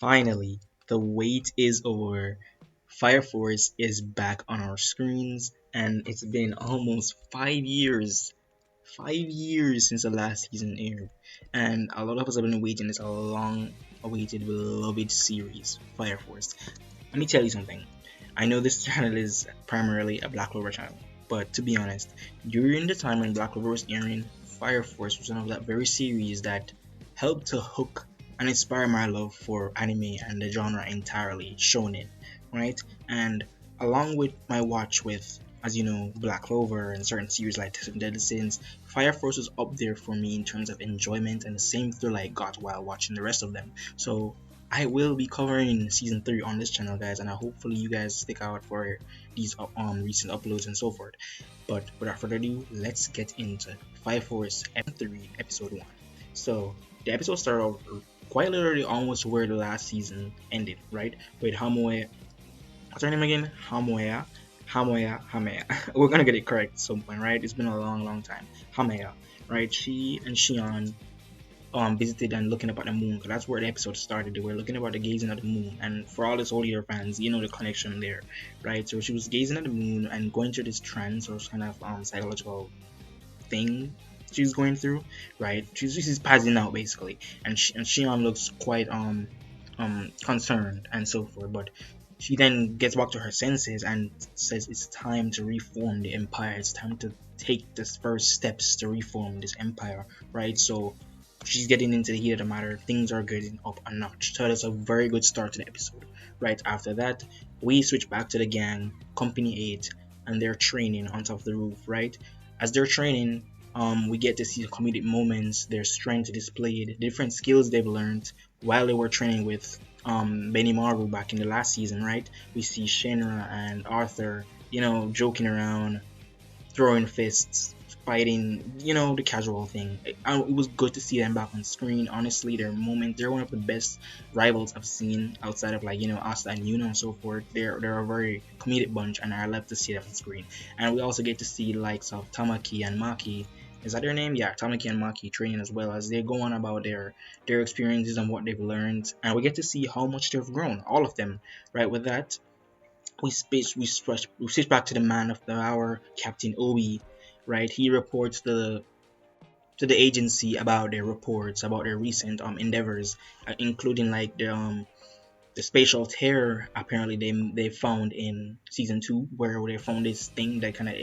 Finally, the wait is over. Fire Force is back on our screens, and it's been almost 5 years. 5 years since the last season aired, and a lot of us have been waiting. It's a long awaited, beloved series, Fire Force. Let me tell you something. I know this channel is primarily a Black Clover channel, but to be honest, during the time when Black Clover was airing, Fire Force was one of that very series that helped to hook and inspire my love for anime and the genre entirely, shonen, right? And along with my watch with, as you know, Black Clover and certain series like Test of Deadly Sins, Fire Force was up there for me in terms of enjoyment and the same thrill I got while watching the rest of them. So I will be covering season 3 on this channel, guys, and hopefully you guys stick out for these recent uploads and so forth. But without further ado, let's get into Fire Force M3 episode 1. So the episode started off quite literally almost where the last season ended, right? With Haumea. What's her name again? Haumea. We're gonna get it correct at some point, right? It's been a long time. Haumea, right? She and Shion visited and looking up at the moon, because that's where the episode started. They were looking up at the gazing at the moon, and for all the Soul Eater fans, you know the connection there, right? So she was gazing at the moon and going through this trance or kind of psychological thing she's going through, right? She's passing out basically, and Shion looks quite concerned and so forth, but she then gets back to her senses and says it's time to reform the empire. It's time to take the first steps to reform this empire, right? So she's getting into the heat of the matter. Things are getting up a notch. So that's a very good start to the episode. Right after that, we switch back to the gang, Company 8, and they're training on top of the roof, right? As they're training, we get to see the comedic moments, their strength displayed, the different skills they've learned while they were training with Benimaru back in the last season, right? We see Shinra and Arthur, joking around, throwing fists, fighting, the casual thing. It was good to see them back on screen. Honestly, they're one of the best rivals I've seen outside of Asta and Yuna and so forth. They're a very comedic bunch, and I love to see them on screen. And we also get to see the likes of Tamaki and Maki. Is that their name? Yeah, Tamaki and Maki training as well, as they go on about their experiences and what they've learned, and we get to see how much they've grown, all of them. Right with that, we switch back to the man of the hour, Captain Obi, right? He reports to the agency about their reports about their recent endeavors, including like the spatial terror apparently they found in season 2, where they found this thing that kind of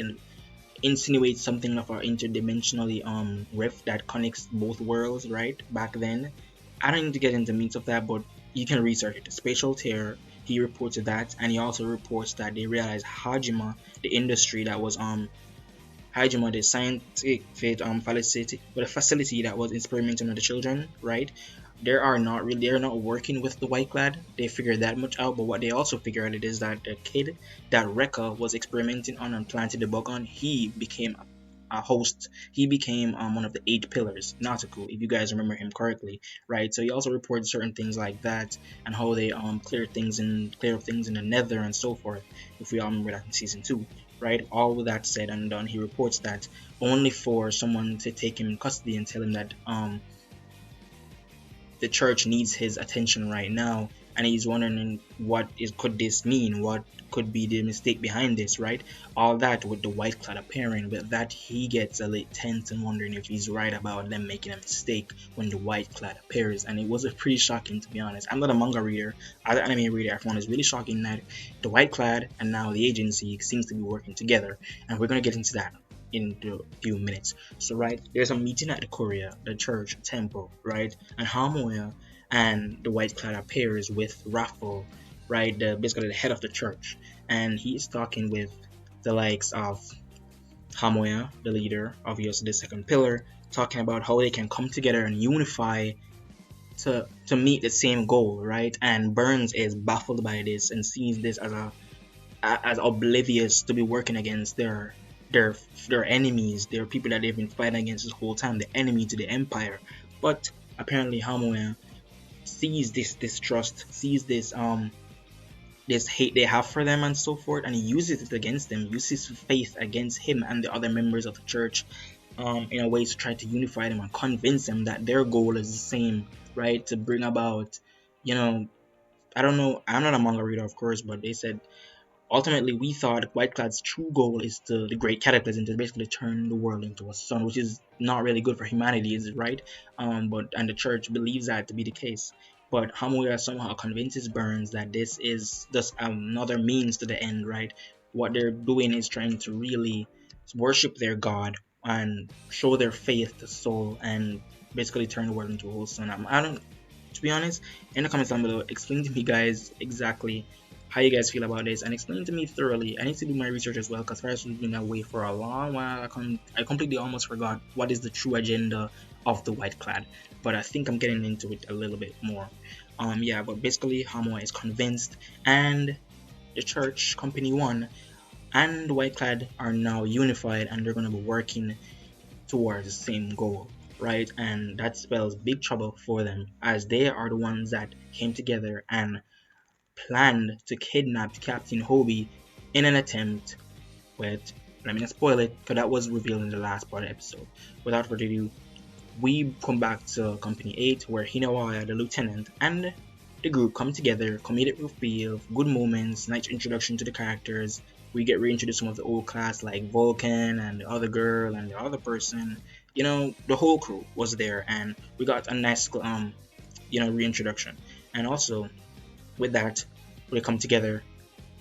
insinuates something of our interdimensionally rift that connects both worlds, right? Back then, I don't need to get into meats of that, but you can research it. The spatial terror. He reported that, and he also reports that they realized Hajima, the industry that was Hajima, the scientific facility that was experimenting on the children, right? They're not working with the White-Clad. They figured that much out, but what they also figured out is that the kid that Rekka was experimenting on and planted the bug on, he became a host. He became one of the 8 pillars, Nautical, if you guys remember him correctly, right? So he also reported certain things like that, and how they clear up things in the Nether and so forth. If we all remember that in season 2, right? All with that said and done, he reports that only for someone to take him in custody and tell him that the church needs his attention right now, and he's wondering could this mean, what could be the mistake behind this, right? All that with the White-Clad appearing. With that, he gets a little tense and wondering if he's right about them making a mistake when the White-Clad appears. And it was pretty shocking, to be honest. I'm not a manga reader. As an anime reader, I found it's really shocking that the White-Clad and now the agency seems to be working together, and we're gonna get into that in a few minutes. So right, there's a meeting at the Korea, the church temple, right? And Haumea and the White-Clad appears with Raffle, right? Basically the head of the church, and he's talking with the likes of Haumea, the leader, obviously the second pillar, talking about how they can come together and unify to meet the same goal, right? And Burns is baffled by this and sees this as oblivious to be working against their enemies, their people that they've been fighting against this whole time, the enemy to the empire. But apparently Haumea sees this distrust, sees this hate they have for them and so forth, and he uses it against them, uses faith against him and the other members of the church, in a way to try to unify them and convince them that their goal is the same, right? To bring about you know, I don't know. I'm not a manga reader, of course, but they said ultimately we thought White-Clad's true goal is to the great cataclysm to basically turn the world into a sun, which is not really good for humanity, is it right? But and the church believes that to be the case. But Haumea somehow convinces Burns that this is just another means to the end, right? What they're doing is trying to really worship their god and show their faith to soul and basically turn the world into a whole sun. I don't, to be honest, in the comments down below, explain to me, guys, exactly how you guys feel about this and explain to me thoroughly. I need to do my research as well because Ferris has been away for a long while. I completely almost forgot what is the true agenda of the White-Clad, but I think I'm getting into it a little bit more. Yeah, but basically, Hamoa is convinced, and the church, Company One, and the White-Clad are now unified, and they're gonna be working towards the same goal, right? And that spells big trouble for them as they are the ones that came together and planned to kidnap Captain Hobie in an attempt with, let me not spoil it, because that was revealed in the last part of the episode. Without further ado, we come back to Company 8 where Hinawaya, the lieutenant, and the group come together, comedic reveal, good moments, nice introduction to the characters. We get reintroduced some of the old class like Vulcan and the other girl and the other person. You know, the whole crew was there and we got a nice reintroduction. And also with that, we come together,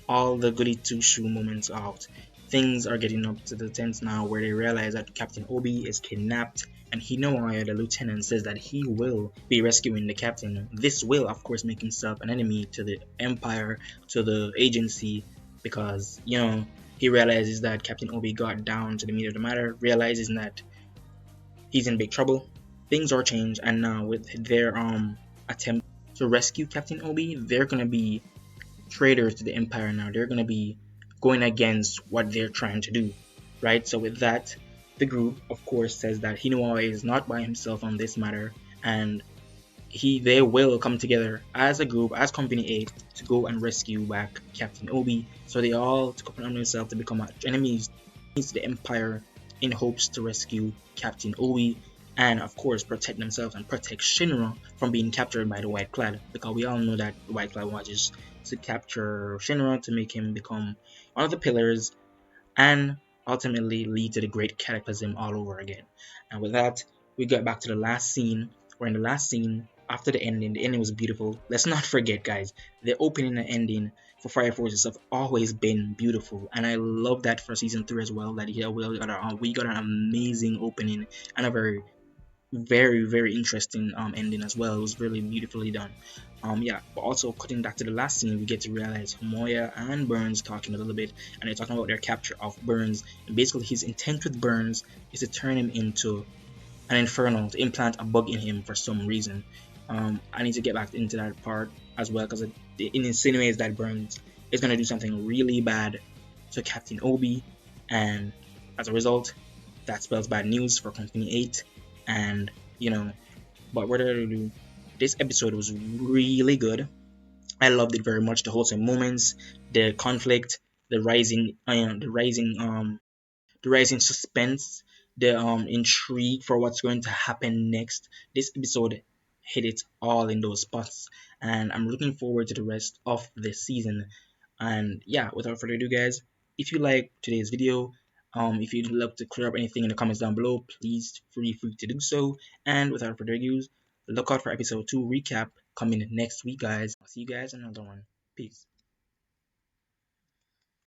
all the goody two shoe moments out. Things are getting up to the tent now where they realize that Captain Obi is kidnapped and Hinawaya, the lieutenant, says that he will be rescuing the captain. This will, of course, make himself an enemy to the Empire, to the agency, because, he realizes that Captain Obi got down to the meat of the matter, realizes that he's in big trouble. Things are changed, and now with their attempt to rescue Captain Obi, they're gonna be traitors to the empire now. They're gonna be going against what they're trying to do, right? So with that, the group, of course, says that Hinoa is not by himself on this matter, and they will come together as a group, as Company 8, to go and rescue back Captain Obi. So they all took upon themselves to become enemies to the Empire in hopes to rescue Captain Obi and of course protect themselves and protect Shinra from being captured by the White-Clad, because we all know that the White-Clad watches to capture Shinra to make him become one of the pillars and ultimately lead to the great cataclysm all over again. And with that, we got back to the last scene, where in the last scene, after the ending was beautiful. Let's not forget, guys, the opening and ending for Fire Forces have always been beautiful, and I love that for season 3 as well. That we got an amazing opening and a very very interesting ending as well. It was really beautifully done. Yeah, but also cutting back to the last scene, we get to realize Haumea and Burns talking a little bit, and they're talking about their capture of Burns, and basically his intent with Burns is to turn him into an infernal, to implant a bug in him for some reason. I need to get back into that part as well, because it insinuates that Burns is going to do something really bad to Captain Obi, and as a result, that spells bad news for Company 8. And, but what did I do? This episode was really good. I loved it very much. The wholesome moments, the conflict, the rising suspense, the intrigue for what's going to happen next. This episode hit it all in those spots, and I'm looking forward to the rest of the season. And yeah, without further ado, guys, if you like today's video, if you'd love to clear up anything in the comments down below, please feel free to do so. And without further ado, look out for episode 2 recap coming next week, guys. I'll see you guys in another one. Peace.